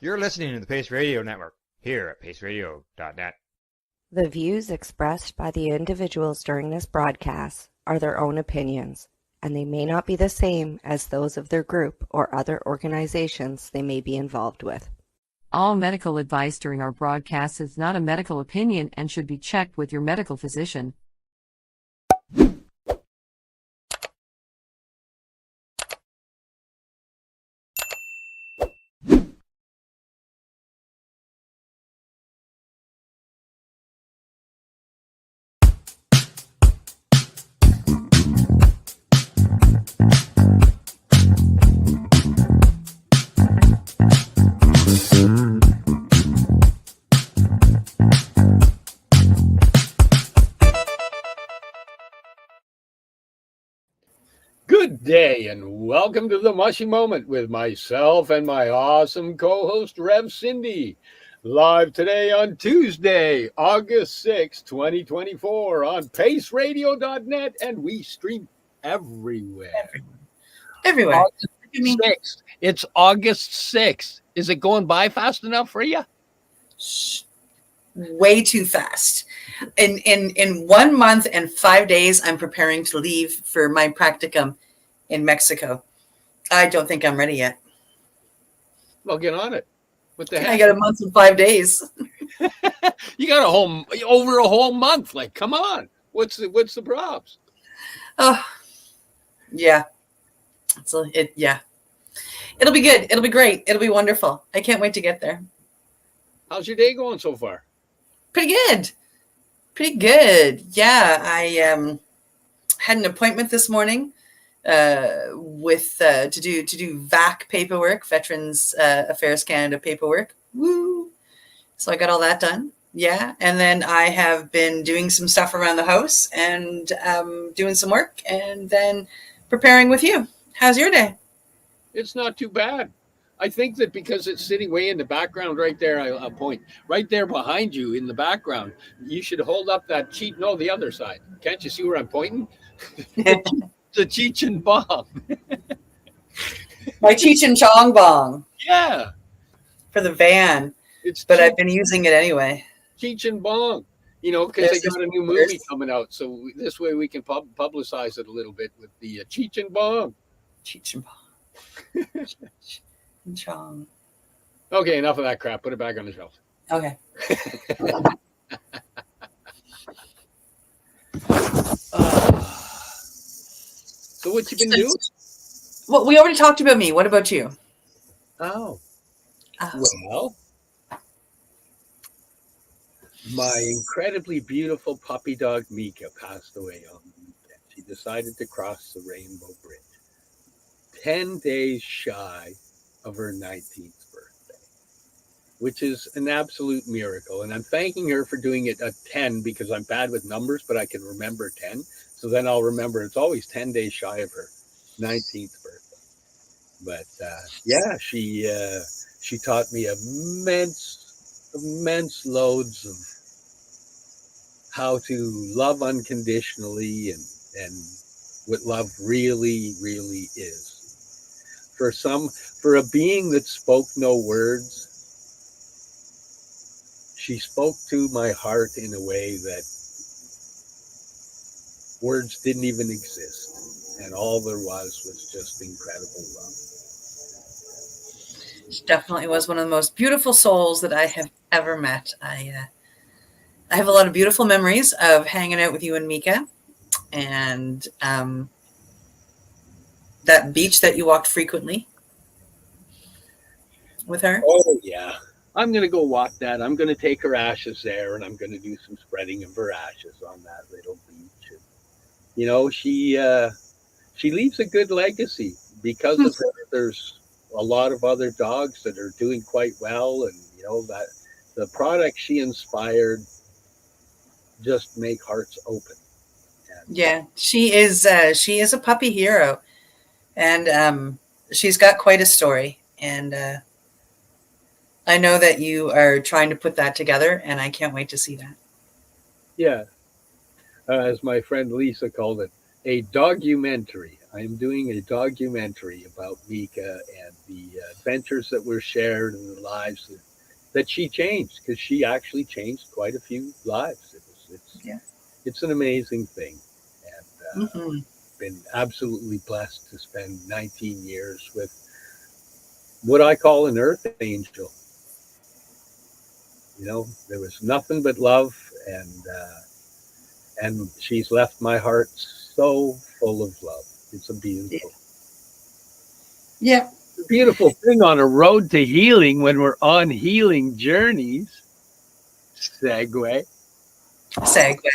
You're listening to the Pace Radio Network here at paceradio.net. The views expressed by the individuals during this broadcast are their own opinions, and they may not be the same as those of their group or other organizations they may be involved with. All medical advice during our broadcast is not a medical opinion and should be checked with your medical physician. Good day and welcome to the Mushie Moment with myself and my awesome co-host Rev Cindy. Live today on Tuesday, August 6, 2024 on paceradio.net, and we stream everywhere. Everywhere. August 6th. It's August 6th. Is it going by fast enough for you? Way too fast. In 1 month and 5 days, I'm preparing to leave for my practicum in Mexico. I don't think I'm ready yet. Well, get on it. What the heck? I got a month and 5 days. You got over a whole month. Like, come on. What's the props? Oh, yeah. Yeah. It'll be good. It'll be great. It'll be wonderful. I can't wait to get there. How's your day going so far? Pretty good. Pretty good. Yeah, I had an appointment this morning with to do VAC paperwork, Veterans Affairs Canada paperwork. Woo! So I got all that done. Yeah, and then I have been doing some stuff around the house and doing some work, and then preparing with you. How's your day? It's not too bad. I think that because it's sitting way in the background right there, I'll point right there behind you in the background. You should hold up that cheat. No, the other side. Can't you see where I'm pointing? The Cheech and Bong. My Cheech and Chong Bong. Yeah. For the van. I've been using it anyway. Cheech and Bong. You know, because they got a new movie coming out. So this way we can publicize it a little bit with the Cheech and Bong. Cheech and Bong. Chong. Okay, enough of that crap. Put it back on the shelf. Okay. So what you been doing? Well, we already talked about me. What about you? Oh. Well, my incredibly beautiful puppy dog Mika passed away on the weekend. She decided to cross the Rainbow Bridge 10 days shy of her 19th birthday, which is an absolute miracle. And I'm thanking her for doing it at 10 because I'm bad with numbers, but I can remember 10. So then I'll remember it's always 10 days shy of her 19th birthday. But yeah, she taught me immense loads of how to love unconditionally and what love really, really is. For a being that spoke no words, she spoke to my heart in a way that words didn't even exist. And all there was just incredible love. She definitely was one of the most beautiful souls that I have ever met. I have a lot of beautiful memories of hanging out with you and Mika, and that beach that you walked frequently with her. Oh yeah, I'm gonna go walk that. I'm gonna take her ashes there, and I'm gonna do some spreading of her ashes on that little beach. And, you know, she leaves a good legacy because of her. There's a lot of other dogs that are doing quite well, and you know that the product she inspired just make hearts open. And, yeah, she is a puppy hero, and she's got quite a story. And I know that you are trying to put that together, and I can't wait to see that. Yeah, as my friend Lisa called it, a dogumentary. I am doing a documentary about Mika and the adventures that were shared and the lives that she changed, because she actually changed quite a few lives. Yeah. It's an amazing thing, and Hmm. been absolutely blessed to spend 19 years with what I call an earth angel. You know, there was nothing but love, and she's left my heart so full of love. It's a Yeah. beautiful thing on a road to healing when we're on healing journeys. Segue. Segue.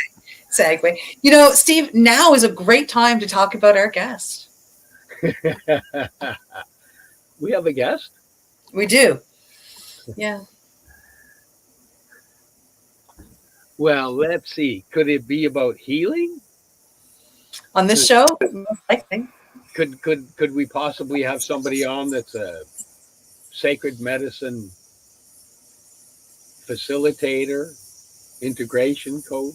Segue. You know, Steve, now is a great time to talk about our guest. We have a guest. We do. Yeah. Well, let's see. Could it be about healing? On this show, most likely. Could we possibly have somebody on that's a sacred medicine facilitator, integration coach,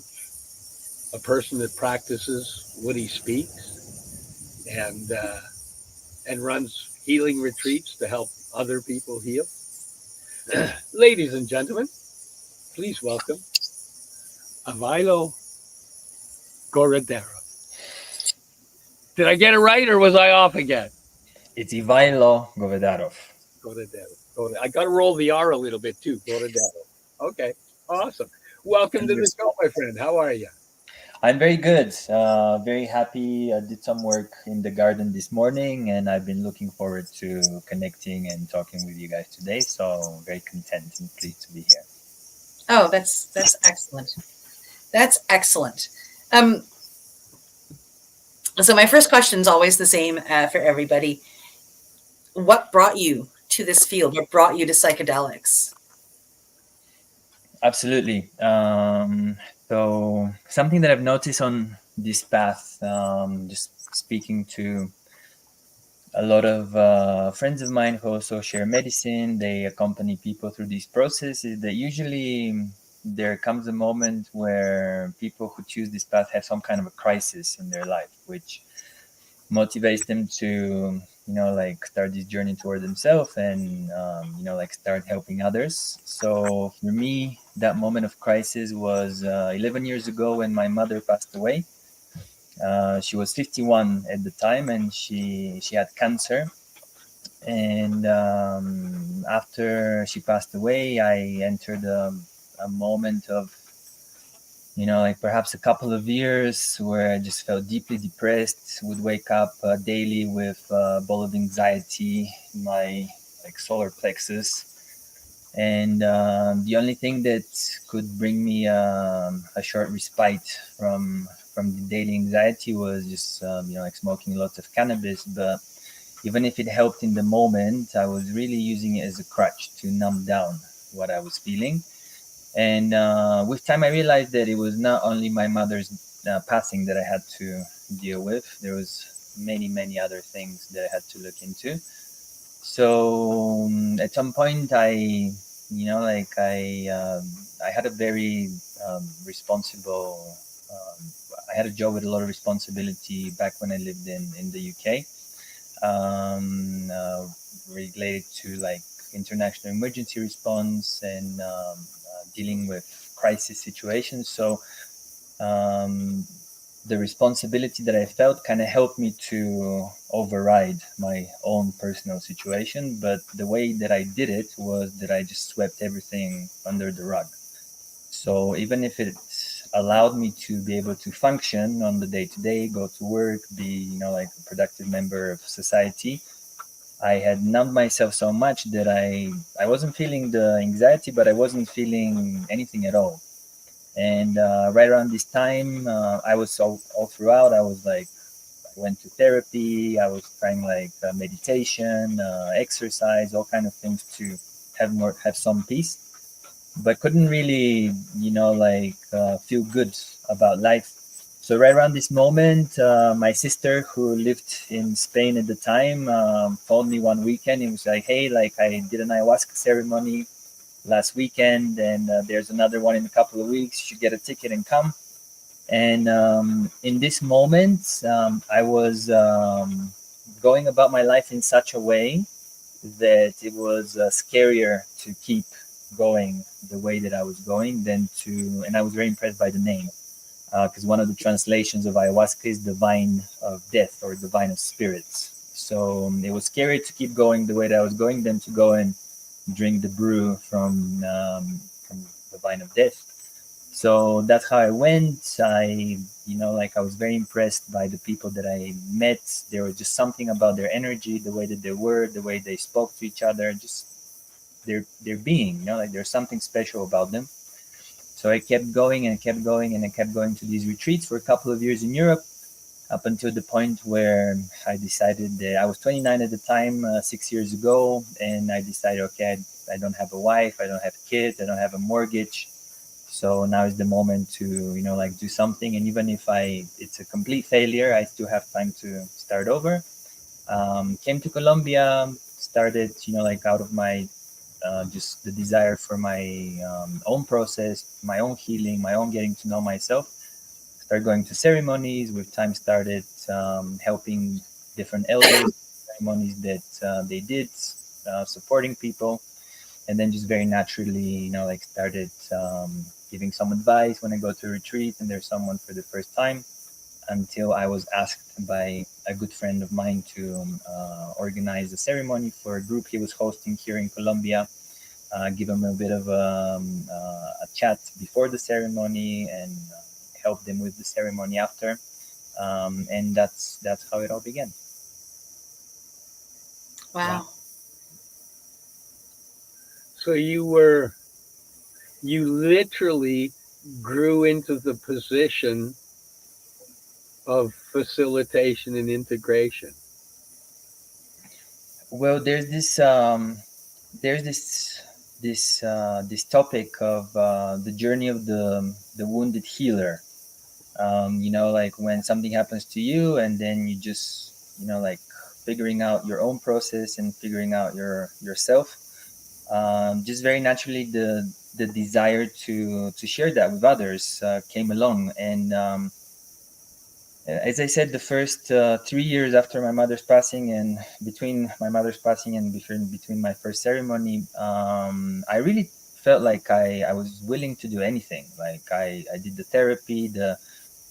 a person that practices what he speaks, and runs healing retreats to help other people heal? Ladies and gentlemen, please welcome Ivaylo Goverdarov. Did I get it right, or was I off again? It's Ivaylo Goverdarov. Goverdarov. I got to roll the R a little bit too. Goverdarov. Okay, awesome. Welcome to the show, my friend. How are you? I'm very good. Very happy. I did some work in the garden this morning, and I've been looking forward to connecting and talking with you guys today. So very content and pleased to be here. Oh, that's excellent. That's excellent. So my first question is always the same for everybody. What brought you to this field? What brought you to psychedelics? Absolutely. So something that I've noticed on this path, just speaking to a lot of friends of mine who also share medicine, they accompany people through this process, is that usually there comes a moment where people who choose this path have some kind of a crisis in their life, which motivates them to, like start this journey toward themselves and, like start helping others. So for me, that moment of crisis was 11 years ago when my mother passed away. She was 51 at the time, and she had cancer. And after she passed away, I entered a moment of, like perhaps a couple of years where I just felt deeply depressed, would wake up daily with a ball of anxiety in my like solar plexus. And the only thing that could bring me a short respite from the daily anxiety was just like smoking lots of cannabis. But even if it helped in the moment, I was really using it as a crutch to numb down what I was feeling. And with time, I realized that it was not only my mother's passing that I had to deal with. There was many other things that I had to look into. So at some point, I had a very responsible. I had a job with a lot of responsibility back when I lived in the UK, related to like international emergency response and dealing with crisis situations. So the responsibility that I felt kind of helped me to override my own personal situation. But the way that I did it was that I just swept everything under the rug. So even if it allowed me to be able to function on the day to day, go to work, be, like a productive member of society, I had numbed myself so much that I wasn't feeling the anxiety, but I wasn't feeling anything at all. And right around this time, I was all throughout. I was like, I went to therapy. I was trying like meditation, exercise, all kind of things to have some peace, but couldn't really, feel good about life. So right around this moment, my sister, who lived in Spain at the time, phoned me one weekend and was like, "Hey, like I did an ayahuasca ceremony last weekend, and there's another one in a couple of weeks. You should get a ticket and come." And in this moment, I was going about my life in such a way that it was scarier to keep going the way that I was going than to, and I was very impressed by the name, because one of the translations of ayahuasca is the vine of death or the vine of spirits. So it was scary to keep going the way that I was going than to go and drink the brew from the vine of death. So that's how I went. I was very impressed by the people that I met. There was just something about their energy, the way that they were, the way they spoke to each other, just their being, like there's something special about them. So I kept going and kept going and I kept going to these retreats for a couple of years in Europe, up until the point where I decided that I was 29 at the time, 6 years ago, and I decided, okay, I don't have a wife, I don't have kids, I don't have a mortgage. So now is the moment to, do something. And even if it's a complete failure, I still have time to start over. Came to Colombia, started, out of my, just the desire for my own process, my own healing, my own getting to know myself. Started going to ceremonies. With time, started helping different elders, ceremonies that they did, supporting people. And then just very naturally, started giving some advice when I go to a retreat and there's someone for the first time, until I was asked by a good friend of mine to organize a ceremony for a group he was hosting here in Colombia, give him a bit of a chat before the ceremony and help them with the ceremony after. And that's how it all began. Wow. So you literally grew into the position of facilitation and integration. Well, there's this this topic of the journey of the wounded healer. Like when something happens to you, and then you just figuring out your own process and figuring out yourself. Just very naturally, the desire to share that with others came along. And as I said, the first 3 years after my mother's passing, and between my mother's passing and between my first ceremony, I really felt like I was willing to do anything. Like I did the therapy,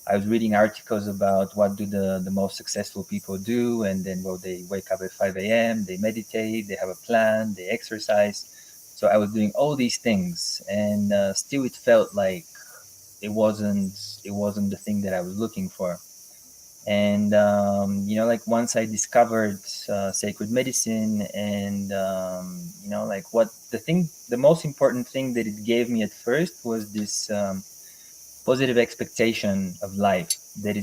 I was reading articles about what do the most successful people do, and then they wake up at 5 a.m., they meditate, they have a plan, they exercise. So I was doing all these things, and still it felt like it wasn't the thing that I was looking for. And once I discovered sacred medicine, and the most important thing that it gave me at first was this positive expectation of life. That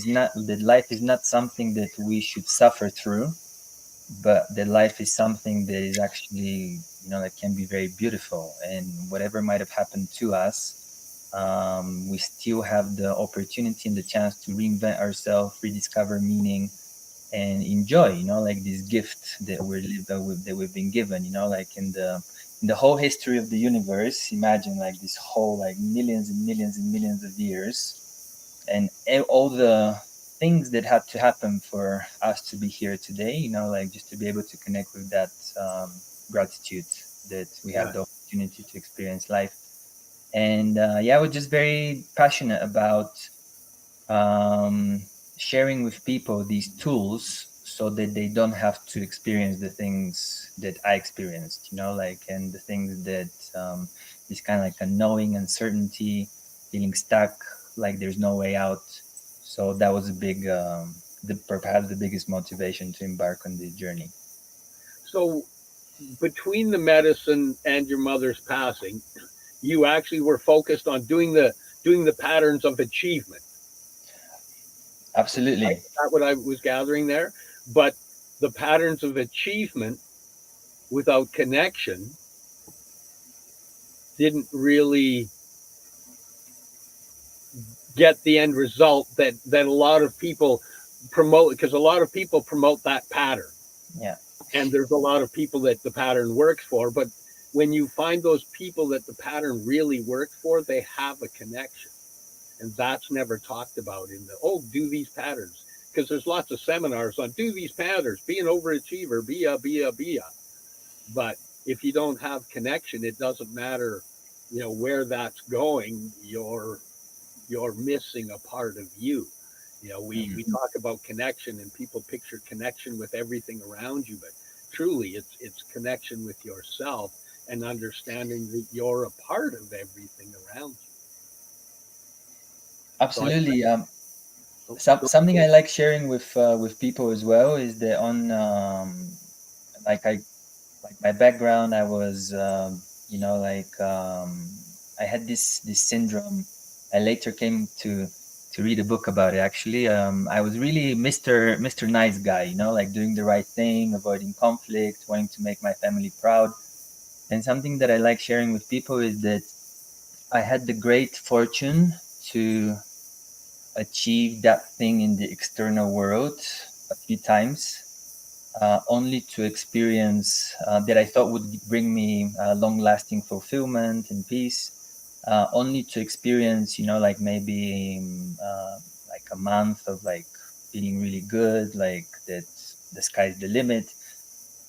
life is not something that we should suffer through, but that life is something that is actually that can be very beautiful. And whatever might have happened to us, we still have the opportunity and the chance to reinvent ourselves, rediscover meaning, and enjoy, this gift that we've been given, in the whole history of the universe. Imagine this whole millions and millions and millions of years, and all the things that had to happen for us to be here today, just to be able to connect with that gratitude that we have the opportunity to experience life. And I was just very passionate about sharing with people these tools so that they don't have to experience the things that I experienced, and the things that is kind of like a knowing uncertainty, feeling stuck, like there's no way out. So that was a big, perhaps the biggest motivation to embark on this journey. So between the medicine and your mother's passing, you actually were focused on doing the patterns of achievement. Absolutely. Right? That's what I was gathering there. But the patterns of achievement without connection didn't really get the end result that a lot of people promote, because a lot of people promote that pattern. Yeah. And there's a lot of people that the pattern works for. But when you find those people that the pattern really works for, they have a connection. And that's never talked about in the, oh, do these patterns. Because there's lots of seminars on do these patterns, be an overachiever, be a. But if you don't have connection, it doesn't matter, where that's going. You're missing a part of you. We talk about connection, and people picture connection with everything around you, but truly it's connection with yourself and understanding that you're a part of everything around you. Absolutely. So Something I like sharing with people as well is that on like I like my background, I was I had this syndrome. I later came to read a book about it. Actually, I was really Mr. Nice Guy, like doing the right thing, avoiding conflict, wanting to make my family proud. And something that I like sharing with people is that I had the great fortune to achieve that thing in the external world a few times, only to experience that I thought would bring me long-lasting fulfillment and peace, only to experience, like maybe like a month of like feeling really good, like that the sky's the limit,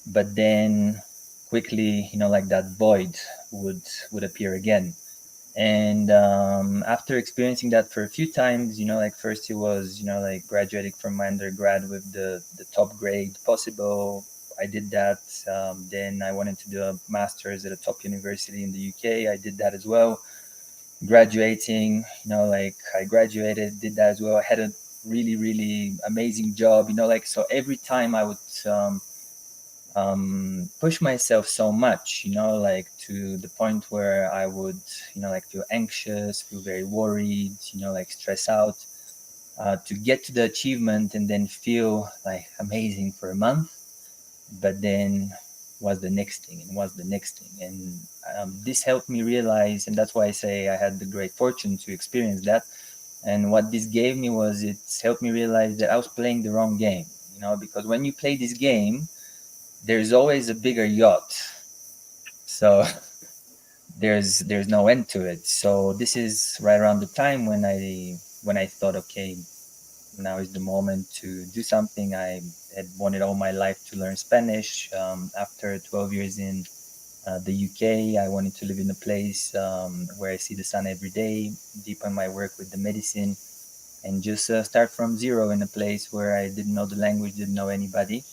but then quickly, like that void would appear again. And after experiencing that for a few times, like first it was, like graduating from my undergrad with the top grade possible. I did that. Then I wanted to do a master's at a top university in the UK. I did that as well. Graduating, like I graduated, did that as well. I had a really, really amazing job, like, so every time I would push myself so much, like to the point where I would, like feel anxious, feel very worried, like stress out, to get to the achievement and then feel like amazing for a month, but then was the next thing and was the next thing. And this helped me realize, and that's why I say I had the great fortune to experience that. And what this gave me was it helped me realize that I was playing the wrong game, because when you play this game, there's always a bigger yacht, so there's no end to it. So this is right around the time when I thought, okay, now is the moment to do something. I had wanted all my life to learn Spanish. After 12 years in the UK, I wanted to live in a place where I see the sun every day, deepen my work with the medicine, and just start from zero in a place where I didn't know the language, didn't know anybody.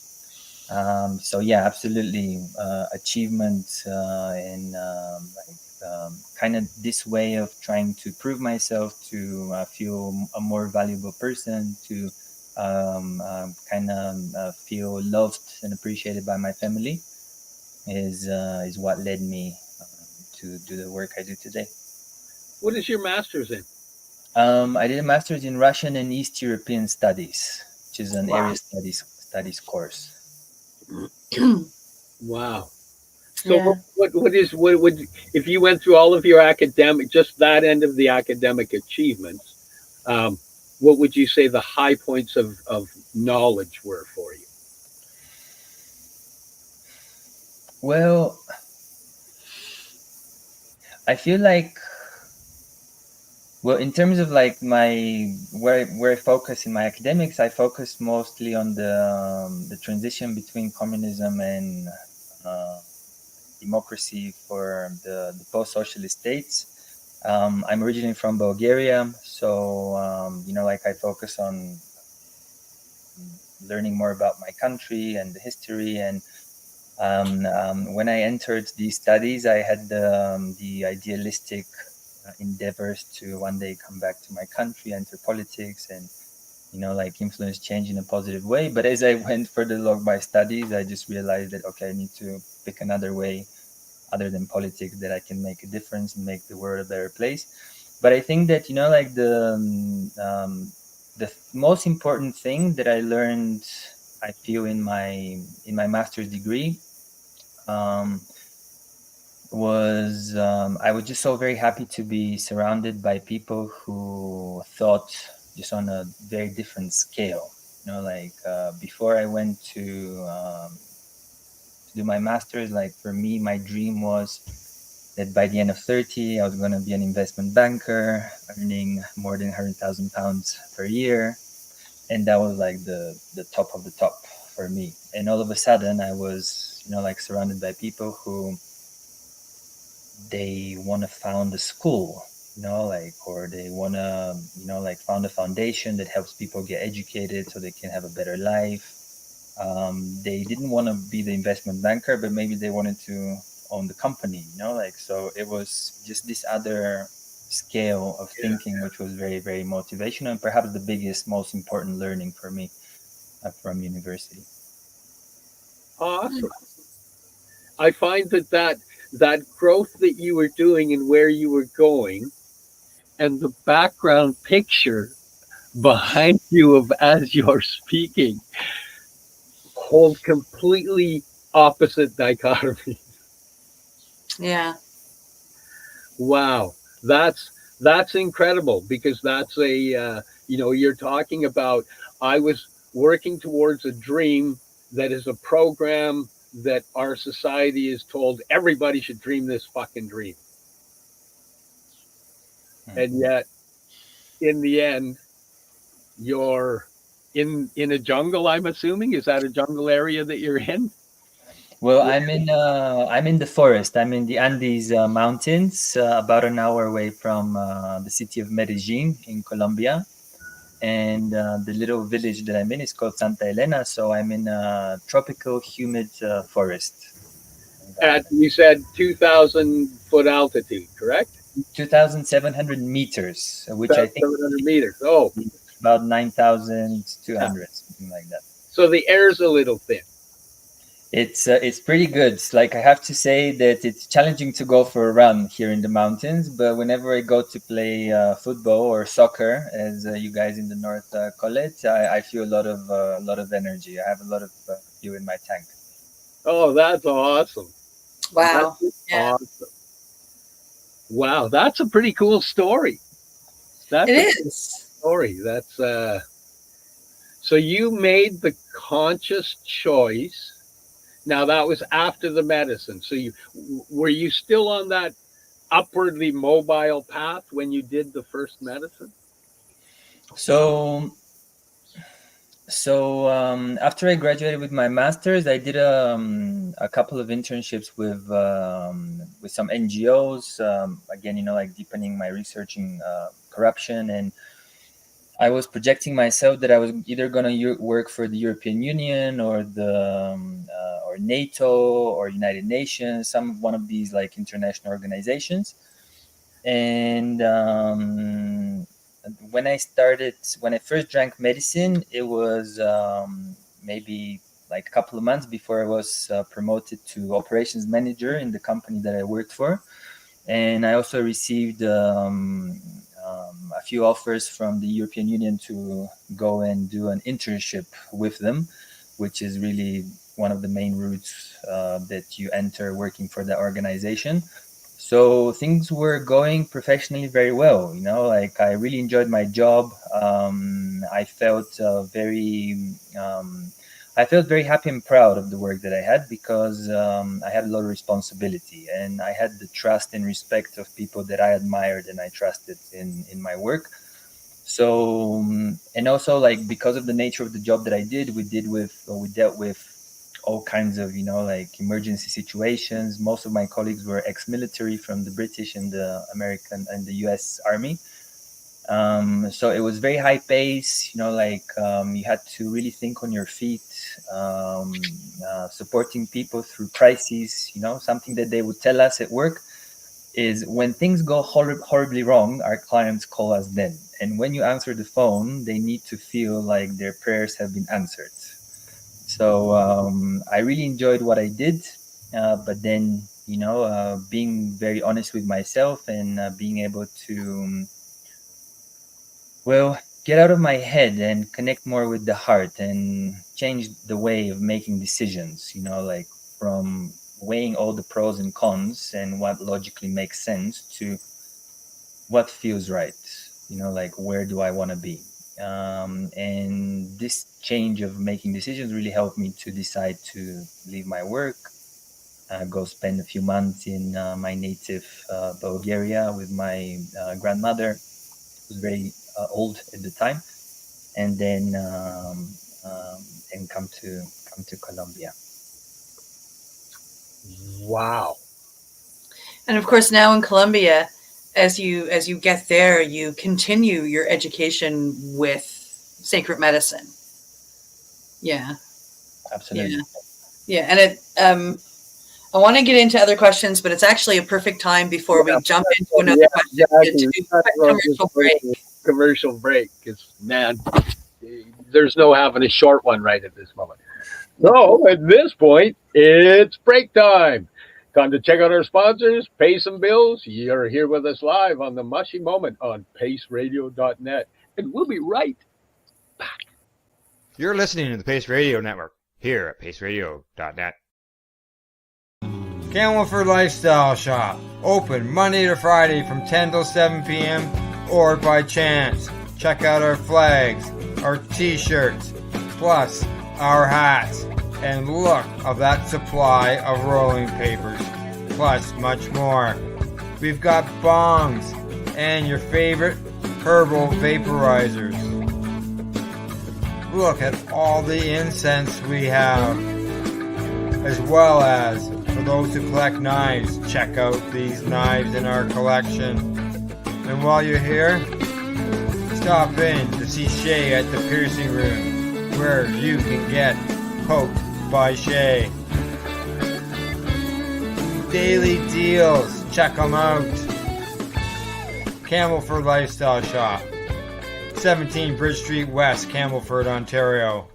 So yeah, absolutely, achievement and kind of this way of trying to prove myself, to feel a more valuable person, to kind of feel loved and appreciated by my family is what led me to do the work I do today. what is your master's in? I did a master's in Russian and East European Studies, which is an Wow. area studies course. Wow. So Yeah. what would, if you went through all of your academic, just that end of the academic achievements, what would you say the high points of knowledge were for you? Well, I feel like, well, in terms of like where I focus in my academics, I focus mostly on the transition between communism and uh, democracy for the post-socialist states. I'm originally from Bulgaria, so like I focus on learning more about my country and the history. And when I entered these studies, I had the idealistic endeavors to one day come back to my country, enter politics, and like influence change in a positive way. But as I went further along my studies, I just realized that okay, I need to pick another way other than politics that I can make a difference and make the world a better place. But I think that like the most important thing that I learned, I feel in my master's degree, um, was I was just so very happy to be surrounded by people who thought just on a very different scale. Like before I went to do my master's, like for me, my dream was that by the end of 30, I was going to be an investment banker, earning more than £100,000 per year. And that was like the top of the top for me. And all of a sudden I was, like surrounded by people who they want to found a school, or they want to, like found a foundation that helps people get educated so they can have a better life. They didn't want to be the investment banker, but maybe they wanted to own the company, so it was just this other scale of thinking, which was very, very motivational, and perhaps the biggest, most important learning for me from university. Awesome. I find that growth that you were doing and where you were going and the background picture behind you of as you're speaking hold completely opposite dichotomy. Yeah. Wow. That's incredible, because that's a you're talking about, I was working towards a dream that is a program that our society is told everybody should dream this fucking dream. And yet in the end you're in a jungle, I'm assuming. Is that a jungle area that you're in? Well, I'm in the forest. I'm in the Andes mountains, about an hour away from the city of Medellin in Colombia. And the little village that I'm in is called Santa Elena. So I'm in a tropical, humid forest. At, you said 2,000 foot altitude, correct? 2,700 meters, which I think 700 meters. Oh, about 9,200, something like that. So the air's a little thin. It's pretty good. It's like, I have to say that it's challenging to go for a run here in the mountains, but whenever I go to play football or soccer, as you guys in the north call it, I feel a lot of energy. I have a lot of fuel in my tank. Oh, that's awesome! Wow. Awesome. Wow, that's a pretty cool story. That's It a is. story. That's so you made the conscious choice. Now that was after the medicine. So were you still on that upwardly mobile path when you did the first medicine? So after I graduated with my master's, I did a couple of internships with some NGOs. Again, like deepening my research in corruption, and I was projecting myself that I was either going to work for the European Union or or NATO or United Nations, one of these like international organizations. And when I first drank medicine, it was maybe like a couple of months before I was promoted to operations manager in the company that I worked for. And I also received a few offers from the European Union to go and do an internship with them, which is really one of the main routes that you enter working for the organization. So things were going professionally very well. Like I really enjoyed my job. I felt very happy and proud of the work that I had, because I had a lot of responsibility, and I had the trust and respect of people that I admired and I trusted in my work. So, and also like because of the nature of the job that I did, we dealt with all kinds of, like emergency situations. Most of my colleagues were ex-military from the British and the American and the US Army. So it was very high pace, you had to really think on your feet, supporting people through crises. Something that they would tell us at work is, when things go horribly wrong, our clients call us then. And when you answer the phone, they need to feel like their prayers have been answered. So I really enjoyed what I did, but then, being very honest with myself and being able to, get out of my head and connect more with the heart and change the way of making decisions, like from weighing all the pros and cons and what logically makes sense to what feels right, like where do I want to be. And this change of making decisions really helped me to decide to leave my work, go spend a few months in my native Bulgaria with my grandmother, who was very old at the time, and then come to Colombia. Wow. And of course, now in Colombia, as you get there, you continue your education with sacred medicine. Yeah. Absolutely. Yeah. And it, I want to get into other questions, but it's actually a perfect time before we jump into another question to do a commercial break. Commercial break, because man, there's no having a short one right at this moment. So at this point, it's break time. Time to check out our sponsors, pay some bills. You're here with us live on the Mushie Moment on paceradio.net. And we'll be right back. You're listening to the Pace Radio Network here at paceradio.net. Camelford Lifestyle Shop, open Monday to Friday from 10 till 7 p.m. or by chance. Check out our flags, our t-shirts, plus our hats, and look of that supply of rolling papers, plus much more. We've got bongs and your favorite herbal vaporizers. Look at all the incense we have, as well as for those who collect knives, check out these knives in our collection. And while you're here, stop in to see Shay at the piercing room, where you can get poked by Shay. Daily deals, check them out. Camelford Lifestyle Shop, 17 Bridge Street West, Camelford, Ontario.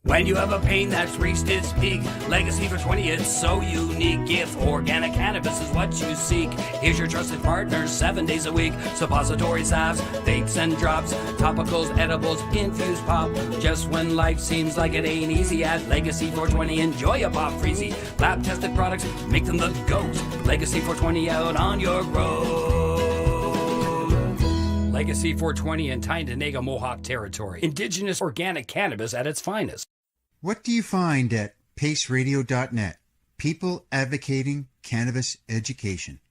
When you have a pain that's reached its peak, Legacy for 20, it's so unique. If organic cannabis is what you seek, here's your trusted partner 7 days a week. Suppository salves, vapes and drops, topicals, edibles, infused pop. Just when life seems like it ain't easy, at Legacy 420, enjoy a pop freezy. Lab tested products, make them the GOAT. Legacy 420 out on your road. Legacy 420 in Tyendinaga Mohawk territory. Indigenous organic cannabis at its finest. What do you find at paceradio.net? People advocating cannabis education.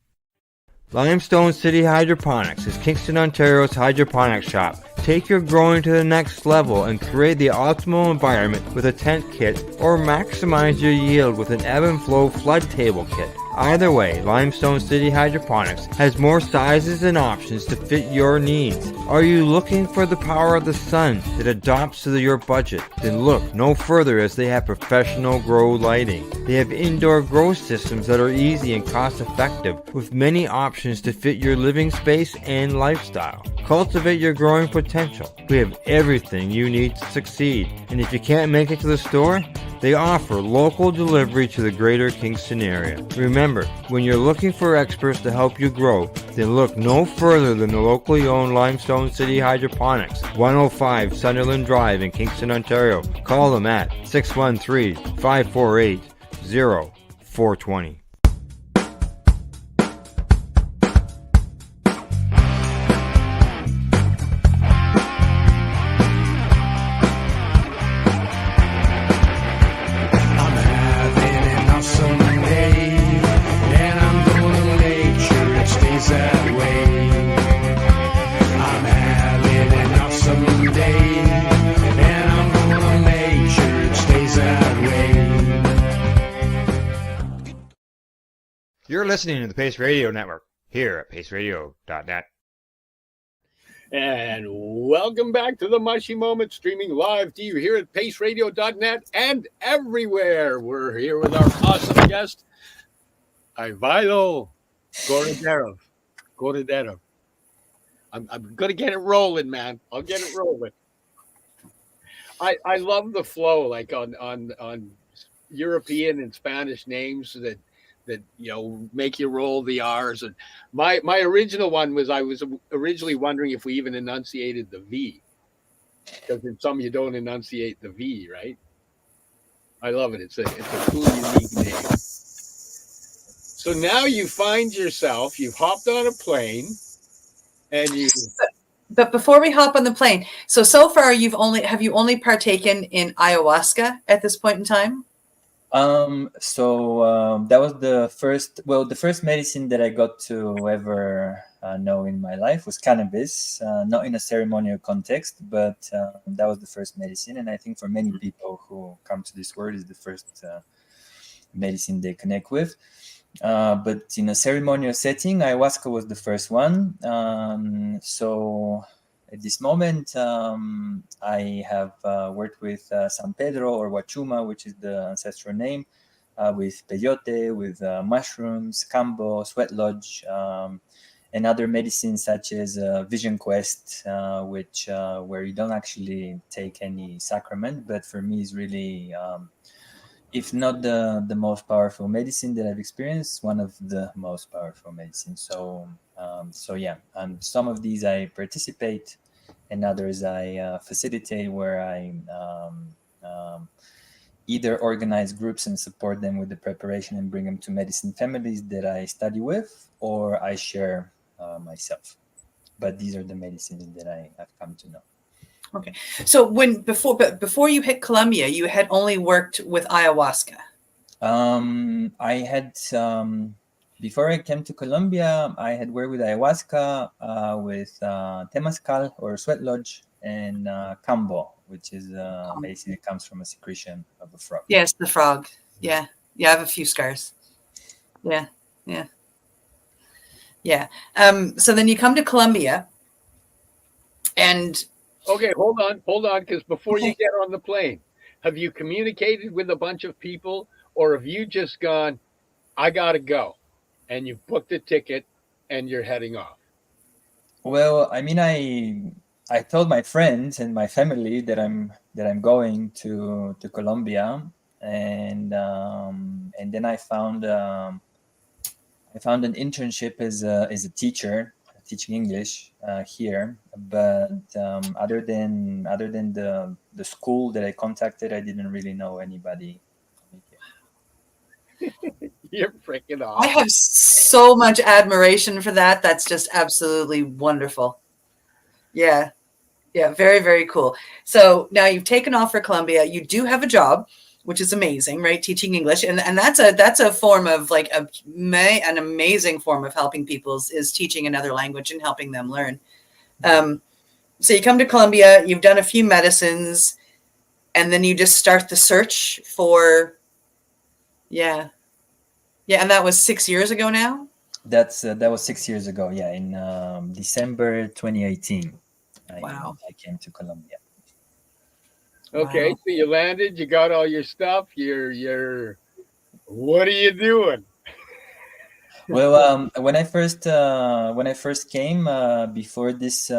Limestone City Hydroponics is Kingston, Ontario's hydroponics shop. Take your growing to the next level and create the optimal environment with a tent kit, or maximize your yield with an ebb and flow flood table kit. Either way, Limestone City Hydroponics has more sizes and options to fit your needs. Are you looking for the power of the sun that adapts to your budget? Then look no further, as they have professional grow lighting. They have indoor grow systems that are easy and cost effective, with many options to fit your living space and lifestyle. Cultivate your growing potential. We have everything you need to succeed. And if you can't make it to the store, they offer local delivery to the greater Kingston area. Remember, when you're looking for experts to help you grow, then look no further than the locally owned Limestone City Hydroponics, 105 Sunderland Drive in Kingston, Ontario. Call them at 613-548-0420. You're listening to the Pace Radio Network here at paceradio.net. And welcome back to the Mushie Moment, streaming live to you here at paceradio.net and everywhere. We're here with our awesome guest, Ivaylo Goverdarov. I'm going to get it rolling, man. I'll get it rolling. I love the flow, like on European and Spanish names that make you roll the R's. And my original one was, I was originally wondering if we even enunciated the V, because in some you don't enunciate the V, right? I love it. It's a cool, unique name. So now you find yourself, you've hopped on a plane, and you. But before we hop on the plane, so far have you only partaken in ayahuasca at this point in time? That was the first medicine that I got to ever know in my life was cannabis, not in a ceremonial context, but that was the first medicine. And I think for many people who come to this world is the first medicine they connect with. But in a ceremonial setting, ayahuasca was the first one. So at this moment, I have worked with San Pedro or Huachuma, which is the ancestral name, with peyote, with mushrooms, cambo, sweat lodge, and other medicines such as Vision Quest, which where you don't actually take any sacrament, but for me is really, if not the most powerful medicine that I've experienced, one of the most powerful medicines. So yeah, some of these I participate, and others I facilitate, where I either organize groups and support them with the preparation and bring them to medicine families that I study with, or I share myself. But these are the medicines that I have come to know. Okay. So before you hit Colombia, you had only worked with ayahuasca. I had before I came to Colombia, I had worked with ayahuasca, with temazcal or sweat lodge, and cambo, which is basically comes from a secretion of a frog. Yes, the frog. Yeah, I have a few scars. Yeah. So then you come to Colombia, and Okay, hold on, because before you get on the plane, have you communicated with a bunch of people, or have you just gone, I gotta go, and you've booked a ticket and you're heading off? Well, I mean, I told my friends and my family that I'm going to Colombia, and then I found an internship as a teacher teaching English here. But other than the school that I contacted, I didn't really know anybody. You're freaking off. I have so much admiration for that. That's just absolutely wonderful. Yeah, very, very cool. So now you've taken off for Colombia. You do have a job, which is amazing, right? Teaching English, and that's a form of like an amazing form of helping people is teaching another language and helping them learn. So you come to Colombia, you've done a few medicines, and then you just start the search for, yeah, and that was 6 years ago now. That was 6 years ago. Yeah, in December 2018. Wow. I came to Colombia. Okay, Wow. so you landed, you got all your stuff. You're. What are you doing? Well, when I first came, before this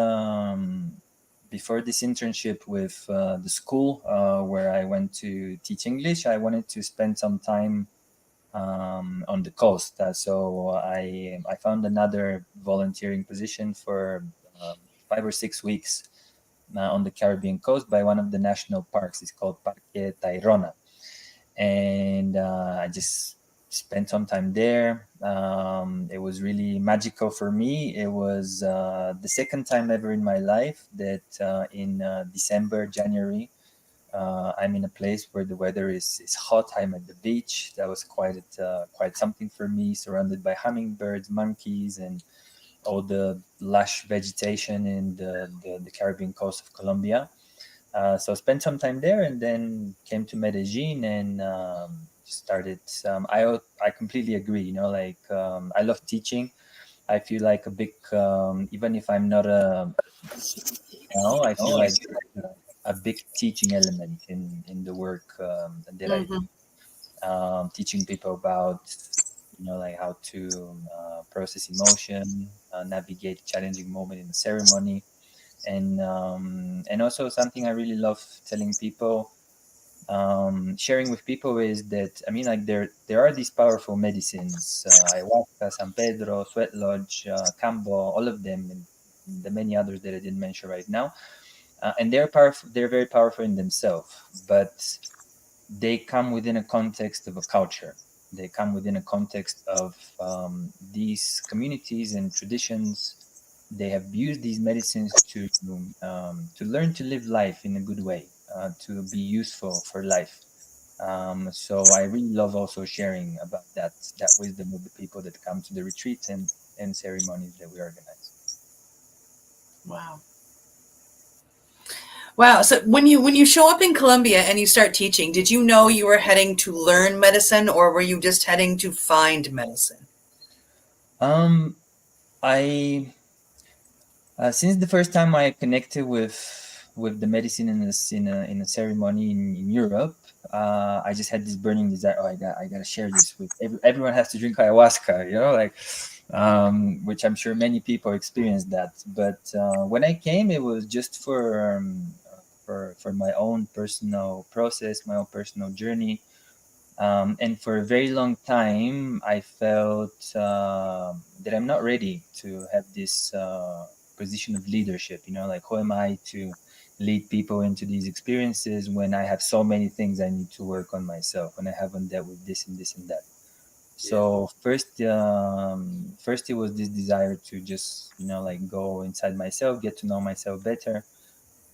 internship with the school where I went to teach English, I wanted to spend some time on the coast. So I found another volunteering position for 5 or 6 weeks on the Caribbean coast by one of the national parks. It's called Parque Tayrona, and I just spent some time there. It was really magical for me. It was the second time ever in my life that in December, January, I'm in a place where the weather is hot. I'm at the beach. That was quite something for me, surrounded by hummingbirds, monkeys, and all the lush vegetation in the Caribbean coast of Colombia. So I spent some time there, and then came to Medellin and started. I completely agree. I love teaching. I feel like a big, even if I'm not I feel like a big teaching element in the work that I do. Teaching people about like how to process emotion, navigate challenging moment in the ceremony, and also something I really love telling people, sharing with people is that like there are these powerful medicines, ayahuasca, San Pedro, sweat lodge, cambo, all of them, and the many others that I didn't mention right now, and they're powerful. They're very powerful in themselves, but they come within a context of a culture. They come within a context of these communities and traditions. They have used these medicines to learn to live life in a good way, to be useful for life. So I really love also sharing about that wisdom with the people that come to the retreats and ceremonies that we organize. Wow. Wow. So when you show up in Colombia and you start teaching, did you know you were heading to learn medicine, or were you just heading to find medicine? I since the first time I connected with the medicine in a ceremony in Europe, I just had this burning desire. Oh, I gotta share this with everyone. Has to drink ayahuasca, like, which I'm sure many people experience that. But when I came, it was just for my own personal process, my own personal journey. And for a very long time, I felt that I'm not ready to have this position of leadership. Like, who am I to lead people into these experiences when I have so many things I need to work on myself, when I haven't dealt with this and this and that. So first it was this desire to just like go inside myself, get to know myself better,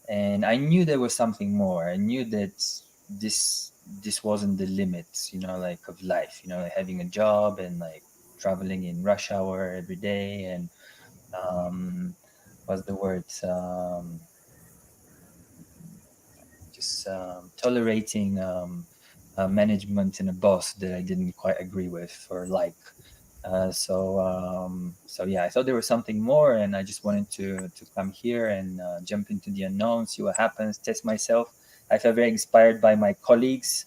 and I knew there was something more. I knew that this wasn't the limits, like, of life, like having a job and like traveling in rush hour every day and what's the word, just tolerating management and a boss that I didn't quite agree with or like. So yeah, I thought there was something more, and I just wanted to come here and jump into the unknown, see what happens, test myself. I felt very inspired by my colleagues.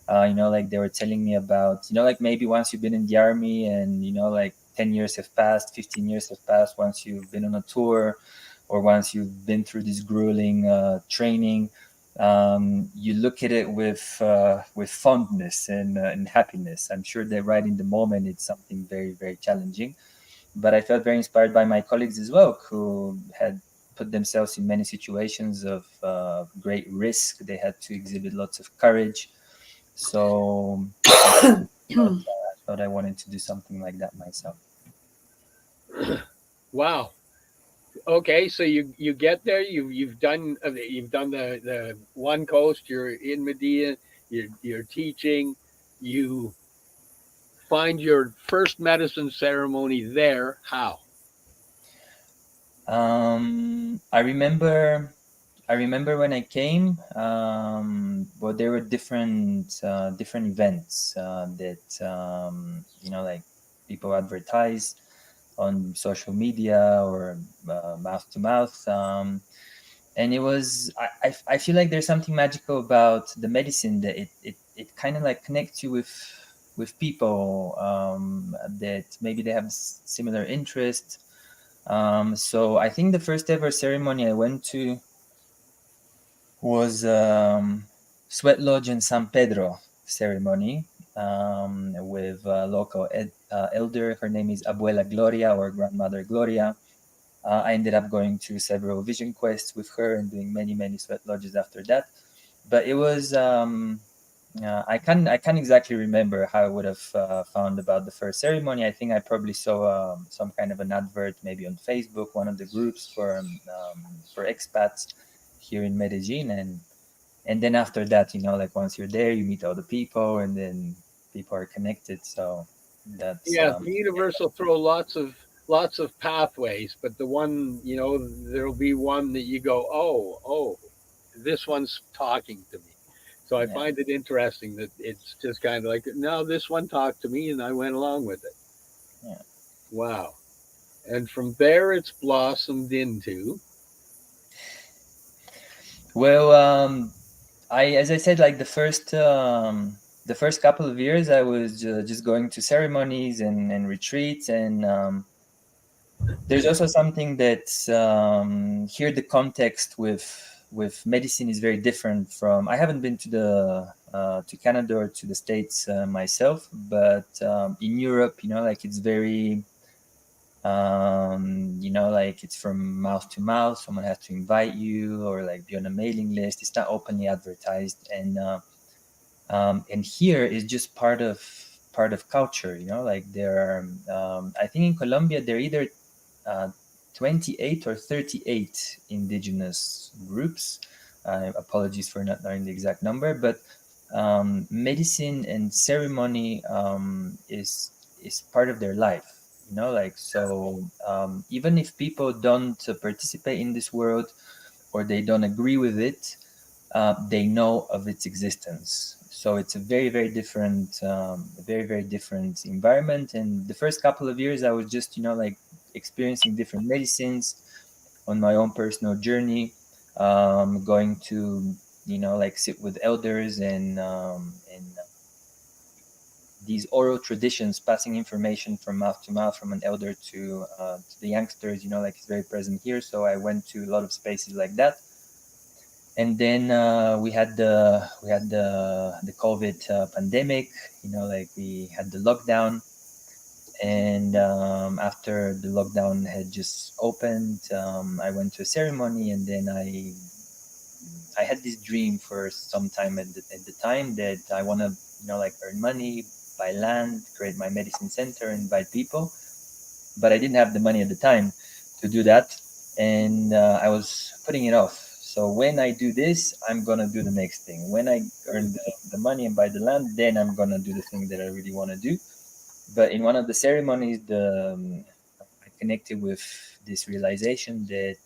Like they were telling me about, like maybe once you've been in the army and like 10 years have passed, 15 years have passed, once you've been on a tour or once you've been through this grueling training, you look at it with fondness and happiness. I'm sure that right in the moment it's something very, very challenging, but I felt very inspired by my colleagues as well, who had put themselves in many situations of great risk. They had to exhibit lots of courage. So I thought I wanted to do something like that myself. Wow. Okay, so you get there. You've done the one coast. You're in Medina. You're teaching. You find your first medicine ceremony there. How? I remember when I came, but there were different events that like people advertise on social media or mouth to mouth, and it was I feel like there's something magical about the medicine that it kind of like connects you with people that maybe they have similar interests. So I think the first ever ceremony I went to was Sweat Lodge in San Pedro ceremony with a local elder. Her name is Abuela Gloria, or Grandmother Gloria. I ended up going to several vision quests with her and doing many, many sweat lodges after that. But it was I can't exactly remember how I would have found about the first ceremony. I think I probably saw some kind of an advert, maybe on Facebook, one of the groups for expats here in Medellin, and then after that, like once you're there, you meet other people, and then people are connected. So that's The universe will throw lots of pathways, but the one there'll be one that you go, oh, this one's talking to me. So I find it interesting that it's just kind of like, no, this one talked to me, and I went along with it. Yeah. Wow. And from there, it's blossomed into. Well, as I said, like the first couple of years, I was just going to ceremonies and retreats, and there's also something that here the context with medicine is very different from. I haven't been to Canada or to the States myself, but in Europe, like it's very like it's from mouth to mouth. Someone has to invite you or like be on a mailing list. It's not openly advertised, and here is just part of culture. Like there are I think in Colombia there are either 28 or 38 indigenous groups. Apologies for not knowing the exact number, but medicine and ceremony is part of their life. Like, so even if people don't participate in this world, or they don't agree with it, they know of its existence. So it's a very, very different environment. And the first couple of years, I was just, like experiencing different medicines on my own personal journey, going to, like sit with elders and these oral traditions, passing information from mouth to mouth, from an elder to the youngsters, like it's very present here. So I went to a lot of spaces like that. And then we had the COVID pandemic. Like we had the lockdown, and after the lockdown had just opened, I went to a ceremony, and then I had this dream for some time at the time that I want to like earn money, buy land, create my medicine center, and invite people. But I didn't have the money at the time to do that, and I was putting it off. So when I do this, I'm gonna do the next thing. When I earn the money and buy the land, then I'm gonna do the thing that I really want to do. But in one of the ceremonies, I connected with this realization that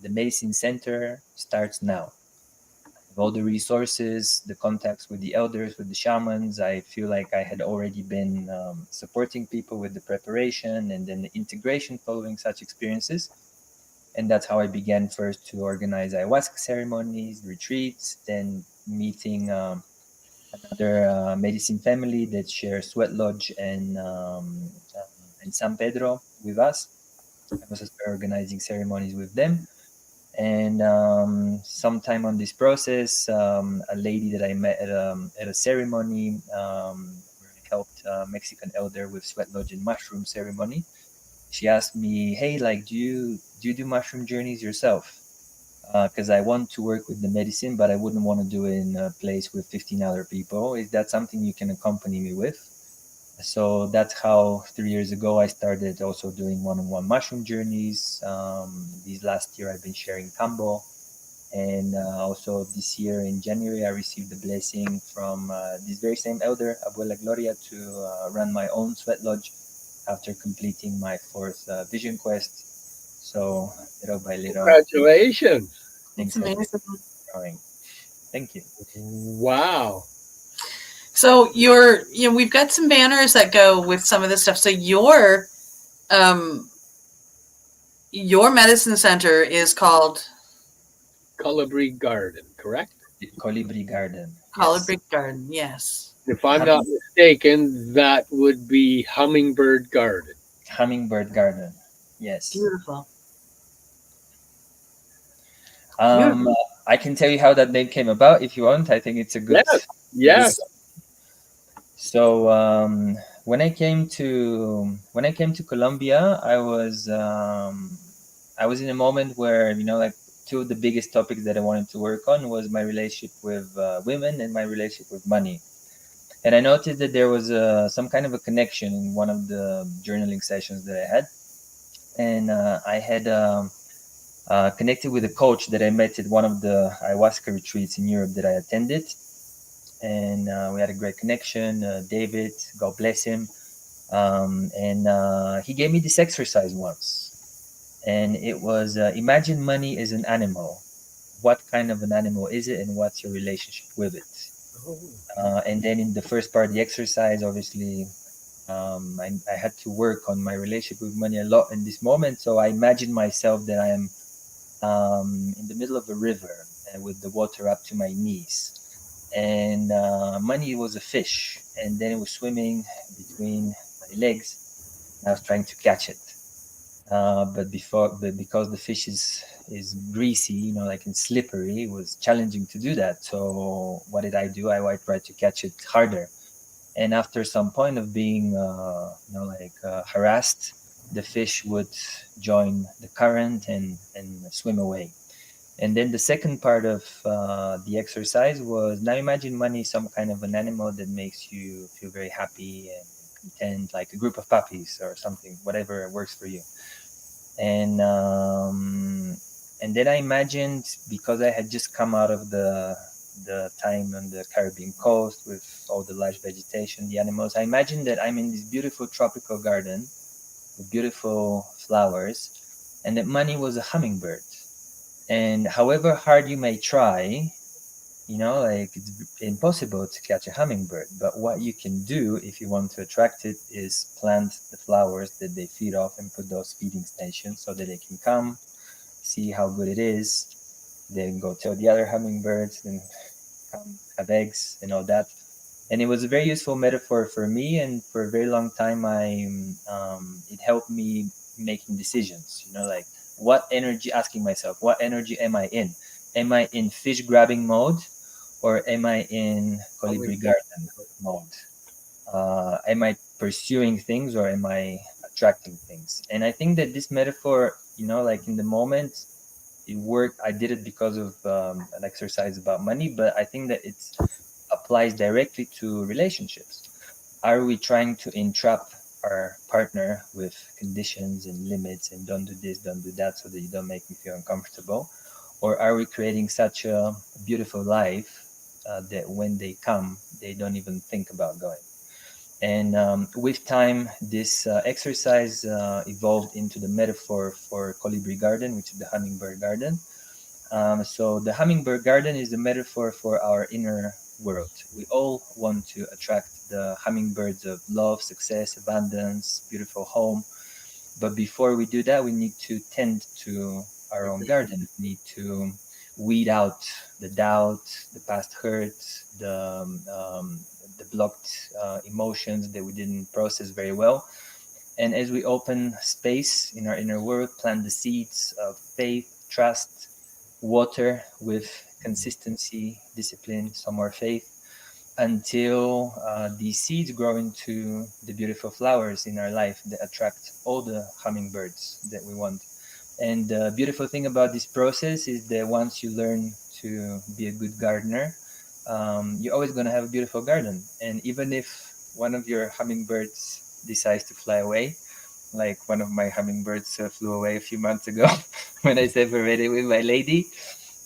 the medicine center starts now. With all the resources, the contacts with the elders, with the shamans, I feel like I had already been supporting people with the preparation and then the integration following such experiences. And that's how I began first to organize ayahuasca ceremonies, retreats, then meeting another medicine family that shares Sweat Lodge and San Pedro with us. I was organizing ceremonies with them. And sometime on this process, a lady that I met at a ceremony where I helped a Mexican elder with Sweat Lodge and mushroom ceremony, she asked me, "Hey, like, do you do mushroom journeys yourself? Because I want to work with the medicine, but I wouldn't want to do it in a place with 15 other people. Is that something you can accompany me with?" So that's how 3 years ago I started also doing one-on-one mushroom journeys. These last year I've been sharing Cambo. And also this year in January, I received the blessing from this very same elder, Abuela Gloria, to run my own Sweat Lodge after completing my fourth vision quest. So little by little. Congratulations. It's amazing. Growing. Thank you. Wow. So we've got some banners that go with some of this stuff. So your medicine center is called Colibri Garden, correct? Colibri Garden. Colibri Garden, yes. If I'm not mistaken, that would be Hummingbird Garden. Hummingbird Garden, yes. Beautiful. I can tell you how that name came about if you want. I think it's a good. Yes. So when I came to Colombia, I was in a moment where like two of the biggest topics that I wanted to work on was my relationship with women and my relationship with money. And I noticed that there was some kind of a connection in one of the journaling sessions that I had. And I had connected with a coach that I met at one of the ayahuasca retreats in Europe that I attended. And we had a great connection. David, God bless him. And he gave me this exercise once. And it was, imagine money is an animal. What kind of an animal is it, and what's your relationship with it? And then in the first part of the exercise, obviously, I had to work on my relationship with money a lot in this moment. So I imagined myself that I am in the middle of a river with the water up to my knees. And money was a fish, and then it was swimming between my legs. I was trying to catch it. But because the fish is greasy, like and slippery, it was challenging to do that. So what did I do? I tried to catch it harder. And after some point of being, harassed, the fish would join the current and swim away. And then the second part of the exercise was, now imagine money is some kind of an animal that makes you feel very happy and content, like a group of puppies or something, whatever works for you. And then I imagined, because I had just come out of the the time on the Caribbean coast with all the lush vegetation, the animals. I imagine that I'm in this beautiful tropical garden with beautiful flowers, and that money was a hummingbird. And however hard you may try, like it's impossible to catch a hummingbird. But what you can do if you want to attract it is plant the flowers that they feed off and put those feeding stations so that they can come, see how good it is, then go tell the other hummingbirds, then come have eggs and all that. And it was a very useful metaphor for me, and for a very long time, it helped me making decisions. Like asking myself, what energy am I in? Am I in fish grabbing mode, or am I in colibri garden mode? Am I pursuing things, or am I attracting things? And I think that this metaphor, like in the moment, it worked. I did it because of an exercise about money, but I think that it applies directly to relationships. Are we trying to entrap our partner with conditions and limits and don't do this, don't do that, so that you don't make me feel uncomfortable? Or are we creating such a beautiful life that when they come, they don't even think about going? And with time, this exercise evolved into the metaphor for colibri garden, which is the hummingbird garden. So the hummingbird garden is the metaphor for our inner world. We all want to attract the hummingbirds of love, success, abundance, beautiful home. But before we do that, we need to tend to our own garden. We need to weed out the doubt, the past hurts, the blocked emotions that we didn't process very well. And as we open space in our inner world, plant the seeds of faith, trust, water with consistency, discipline, some more faith, until these seeds grow into the beautiful flowers in our life that attract all the hummingbirds that we want. And the beautiful thing about this process is that once you learn to be a good gardener, you're always going to have a beautiful garden. And even if one of your hummingbirds decides to fly away, like one of my hummingbirds flew away a few months ago when I separated with my lady,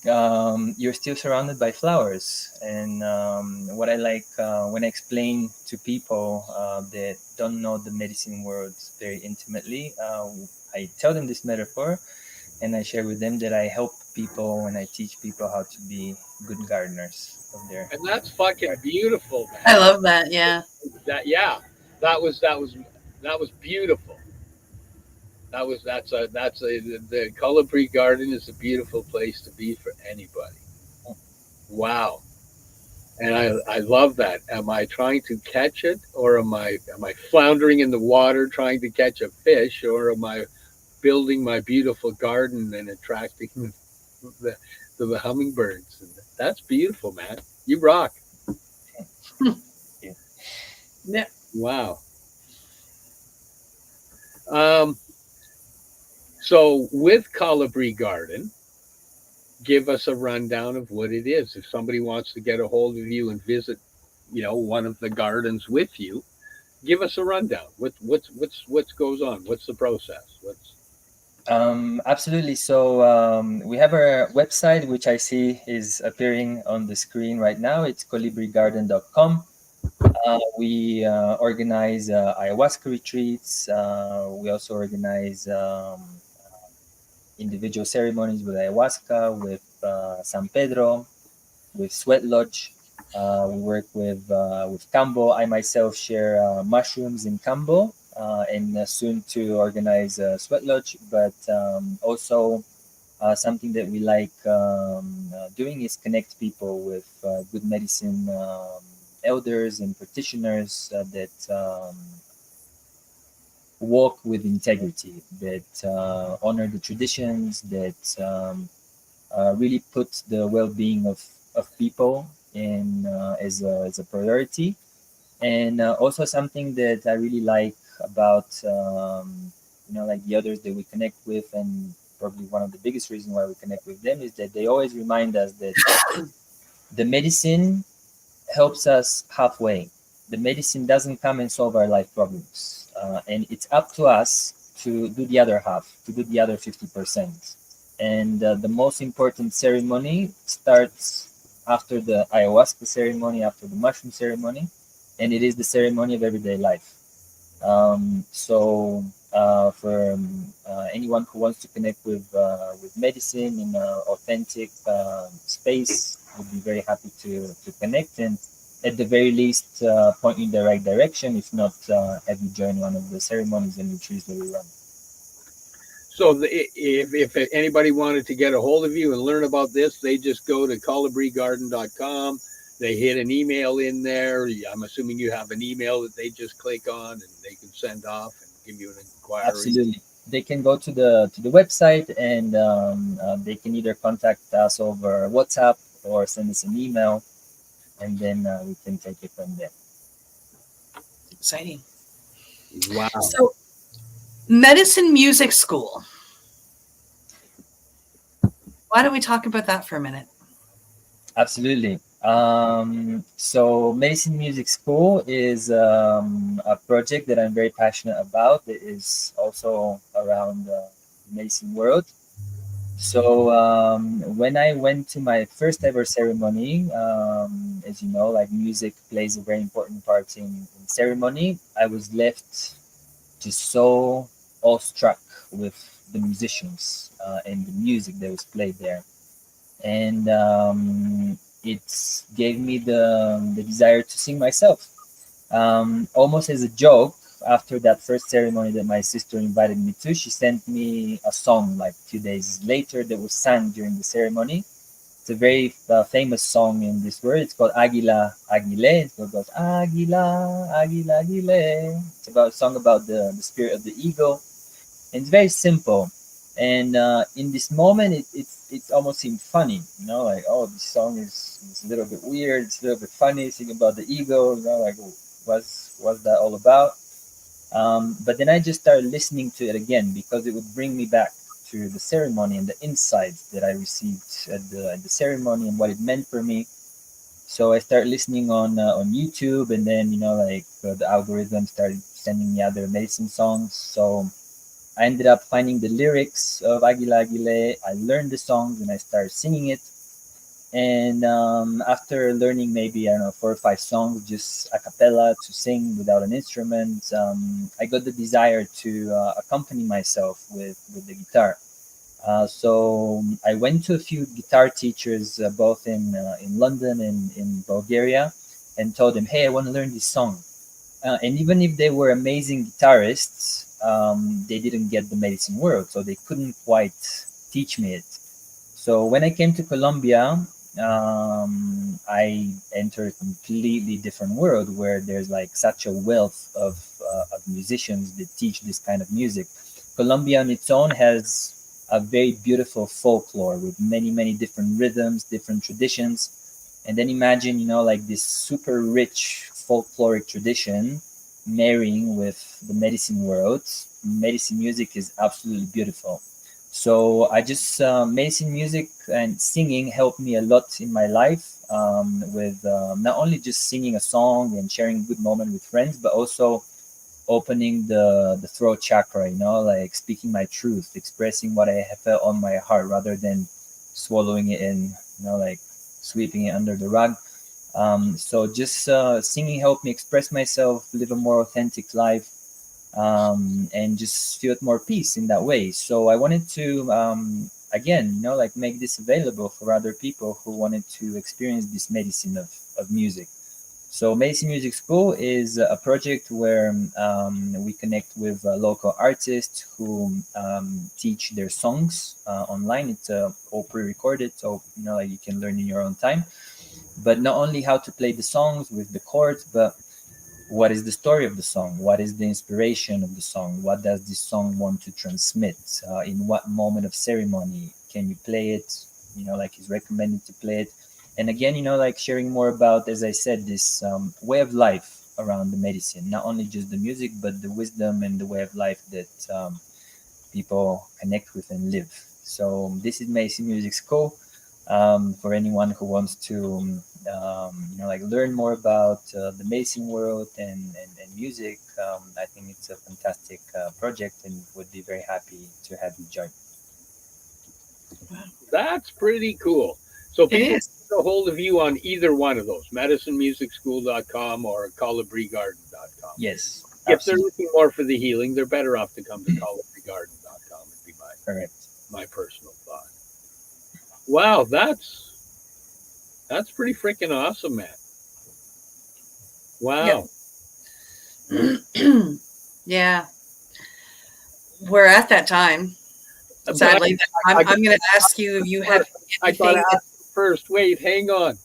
you're still surrounded by flowers. And what I like when I explain to people that don't know the medicine world very intimately, I tell them this metaphor, and I share with them that I help people and I teach people how to be good gardeners of their. And that's fucking beautiful, man. I love that. Yeah. That was beautiful. The Colibri Garden is a beautiful place to be for anybody. Wow. And I love that. Am I trying to catch it, or am I floundering in the water trying to catch a fish, or am I building my beautiful garden and attracting the hummingbirds? And that's beautiful, man. You rock. Yeah. Wow. So with Colibri Garden, give us a rundown of what it is. If somebody wants to get a hold of you and visit, one of the gardens with you, give us a rundown. What goes on? What's the process? Absolutely. So we have our website, which I see is appearing on the screen right now. It's colibrigarden.com. We organize ayahuasca retreats. We also organize individual ceremonies with ayahuasca, with San Pedro, with Sweat Lodge. We work with Cambo. I myself share mushrooms in Cambo, and soon to organize Sweat Lodge. But also something that we like doing is connect people with good medicine elders and practitioners that walk with integrity, that honor the traditions, that really put the well-being of people in as a priority. And also something that I really like about like the others that we connect with, and probably one of the biggest reasons why we connect with them is that they always remind us that the medicine helps us halfway. The medicine doesn't come and solve our life problems, and it's up to us to do the other half, to do the other 50%. And the most important ceremony starts after the ayahuasca ceremony, after the mushroom ceremony, and it is the ceremony of everyday life. For anyone who wants to connect with medicine in an authentic space, would be very happy to connect, and at the very least point you in the right direction. If not, have you join one of the ceremonies and retreats that we run. So if anybody wanted to get a hold of you and learn about this, they just go to colibregarden.com. They hit an email in there. I'm assuming you have an email that they just click on and they can send off and give you an inquiry. Absolutely. They can go to the website, and they can either contact us over WhatsApp or send us an email, and then we can take it from there. Exciting. Wow. So, medicine music school. Why don't we talk about that for a minute? Absolutely. So Medicine Music School is a project that I'm very passionate about. It is also around the medicine world. So when I went to my first ever ceremony, as you know, like music plays a very important part in ceremony, I was left just so awestruck with the musicians and the music that was played there. And it gave me the desire to sing myself. Almost as a joke, after that first ceremony that my sister invited me to, she sent me a song like 2 days later that was sung during the ceremony. It's a very famous song in this world. It's called Águila Águile. It goes Águila Águila Águile. It's about a song about the spirit of the eagle. And it's very simple. And in this moment, it almost seemed funny, you know, like, oh, this song is a little bit weird, it's a little bit funny, singing about the eagle, you know, like, what's that all about? But then I just started listening to it again because it would bring me back to the ceremony and the insights that I received at the ceremony and what it meant for me. So I started listening on YouTube, and then, you know, like the algorithm started sending me other medicine songs. So I ended up finding the lyrics of Águila Águile. I learned the songs and I started singing it. And after learning maybe, I don't know, 4 or 5 songs, just a cappella to sing without an instrument, I got the desire to accompany myself with the guitar. So I went to a few guitar teachers, both in London and in Bulgaria, and told them, hey, I want to learn this song. And even if they were amazing guitarists, they didn't get the medicine world, so they couldn't quite teach me it. So when I came to Colombia, I entered a completely different world where there's like such a wealth of musicians that teach this kind of music. Colombia on its own has a very beautiful folklore with many different rhythms, different traditions. And then imagine, you know, like this super rich folkloric tradition marrying with the medicine world. Medicine music is absolutely beautiful. So I just medicine music and singing helped me a lot in my life, with not only just singing a song and sharing a good moment with friends, but also opening the throat chakra, you know, like speaking my truth, expressing what I have felt on my heart rather than swallowing it in, you know, like sweeping it under the rug. So just singing helped me express myself, live a more authentic life, and just feel more peace in that way. So I wanted to, again, you know, like make this available for other people who wanted to experience this medicine of music. So Medicine Music School is a project where we connect with local artists who teach their songs online. It's all pre-recorded, so, you know, like you can learn in your own time. But not only how to play the songs with the chords, but what is the story of the song? What is the inspiration of the song? What does this song want to transmit? In what moment of ceremony can you play it? You know, like it's recommended to play it. And again, you know, like sharing more about, as I said, this way of life around the medicine, not only just the music, but the wisdom and the way of life that people connect with and live. So this is Medicine Music School. For anyone who wants to, you know, like learn more about the medicine world and music, I think it's a fantastic project and would be very happy to have you join. That's pretty cool. So It people is. a hold of you on either one of those, medicinemusicschool.com or colibrigarden.com. Yes. If they're looking more for the healing, they're better off to come to colibrigarden.com. Would be my personal thought. Wow, that's pretty freaking awesome, man. Wow. Yeah. Yeah. We're at that time. Sadly, I'm going to ask you if you have I got to ask you first. Wait, hang on.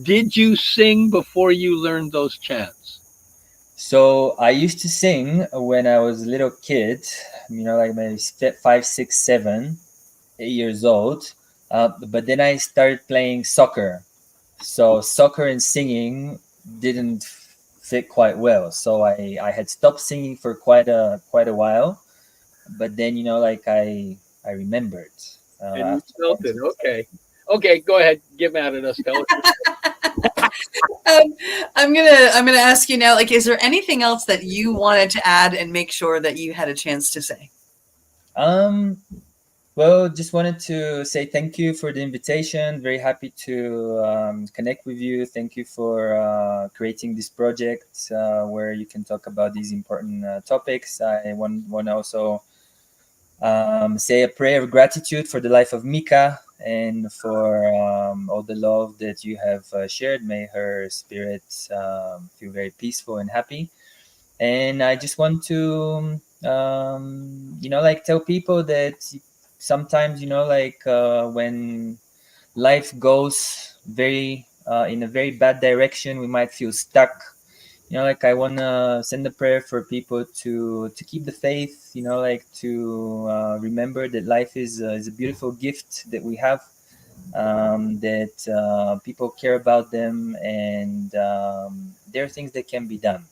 Did you sing before you learned those chants? So I used to sing when I was a little kid, like maybe 5, 6, 7, 8 years old. But then I started playing soccer. So soccer and singing didn't fit quite well. So I had stopped singing for quite a while. But then, I remembered. And you felt it. Okay. Okay, go ahead. Get mad at us. Tell us. I'm gonna ask you now, like, is there anything else that you wanted to add and make sure that you had a chance to say? Well, just wanted to say thank you for the invitation. Very happy to connect with you. Thank you for creating this project where you can talk about these important topics. I want to also say a prayer of gratitude for the life of Mika and for all the love that you have shared. May her spirit feel very peaceful and happy. And I just want to, tell people that sometimes, when life goes very in a very bad direction, we might feel stuck. I want to send a prayer for people to keep the faith, to remember that life is a beautiful gift that we have, that people care about them, and there are things that can be done.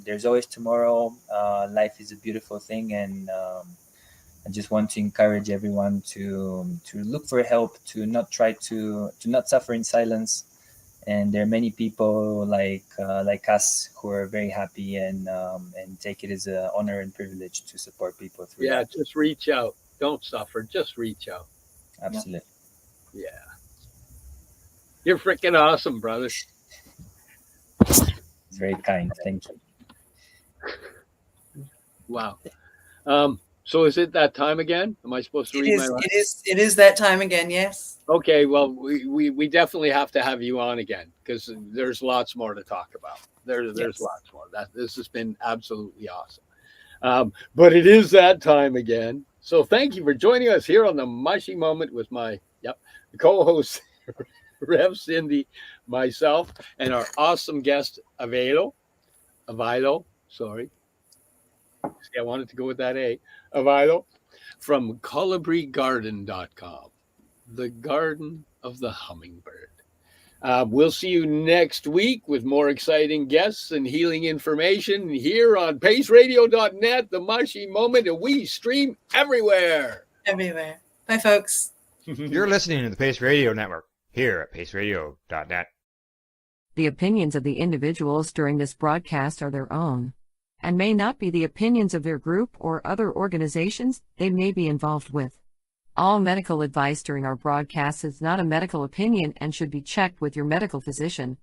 There's always tomorrow. Life is a beautiful thing, and I just want to encourage everyone to look for help, to not suffer in silence. And there are many people like us who are very happy and take it as an honor and privilege to support people through that. Just reach out. Don't suffer. Just reach out. Absolutely. Yeah. You're freaking awesome, brother. It's very kind. Thank you. Wow. So is it that time again? Am I supposed to read my life? It is that time again, yes. Okay, well, we definitely have to have you on again because there's lots more to talk about. There's lots more. This has been absolutely awesome. But it is that time again. So thank you for joining us here on the Mushie Moment with my co-host, Rev Cindy, myself, and our awesome guest, Ivaylo. Sorry. See, I wanted to go with that A. Ivaylo from colibrigarden.com, the garden of the hummingbird. We'll see you next week with more exciting guests and healing information here on paceradio.net, the Mushie Moment, and we stream everywhere. Everywhere. Bye, folks. You're listening to the Pace Radio Network here at paceradio.net. The opinions of the individuals during this broadcast are their own, and may not be the opinions of their group or other organizations they may be involved with. All medical advice during our broadcast is not a medical opinion and should be checked with your medical physician.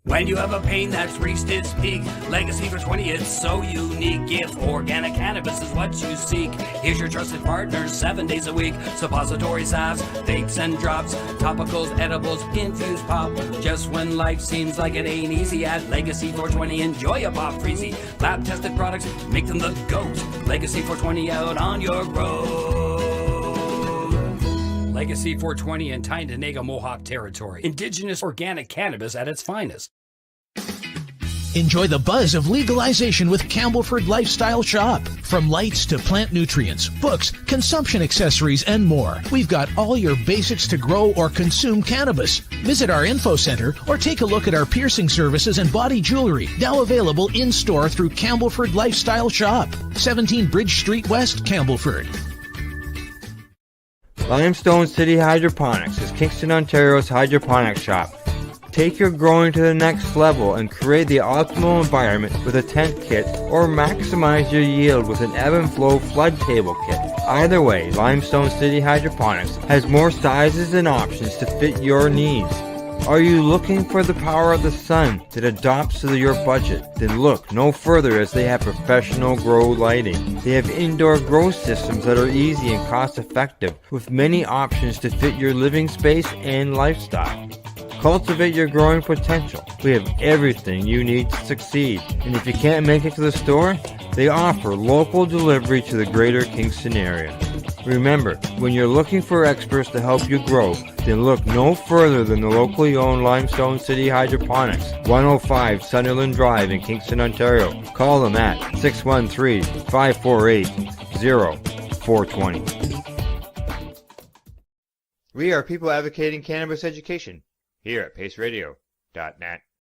When you have a pain that's reached its peak, Legacy for 20, it's so unique. If organic cannabis is what you seek, here's your trusted partner 7 days a week. Suppository salves, vapes and drops, topicals, edibles, infused pop. Just when life seems like it ain't easy, at Legacy 420, enjoy a pop freezy. Lab tested products, make them the GOAT. Legacy 420 out on your road. Legacy 420 in Tyndonega Mohawk territory. Indigenous organic cannabis at its finest. Enjoy the buzz of legalization with Campbellford Lifestyle Shop. From lights to plant nutrients, books, consumption accessories, and more, we've got all your basics to grow or consume cannabis. Visit our info center or take a look at our piercing services and body jewelry, now available in-store through Campbellford Lifestyle Shop, 17 Bridge Street West, Campbellford. Limestone City Hydroponics is Kingston, Ontario's hydroponics shop. Take your growing to the next level and create the optimal environment with a tent kit or maximize your yield with an ebb and flow flood table kit. Either way, Limestone City Hydroponics has more sizes and options to fit your needs. Are you looking for the power of the sun that adapts to your budget? Then look no further, as they have professional grow lighting. They have indoor grow systems that are easy and cost effective, with many options to fit your living space and lifestyle. Cultivate your growing potential. We have everything you need to succeed. And if you can't make it to the store, they offer local delivery to the greater Kingston area. Remember, when you're looking for experts to help you grow, then look no further than the locally owned Limestone City Hydroponics, 105 Sunderland Drive in Kingston, Ontario. Call them at 613-548-0420. We are people advocating cannabis education here at paceradio.net.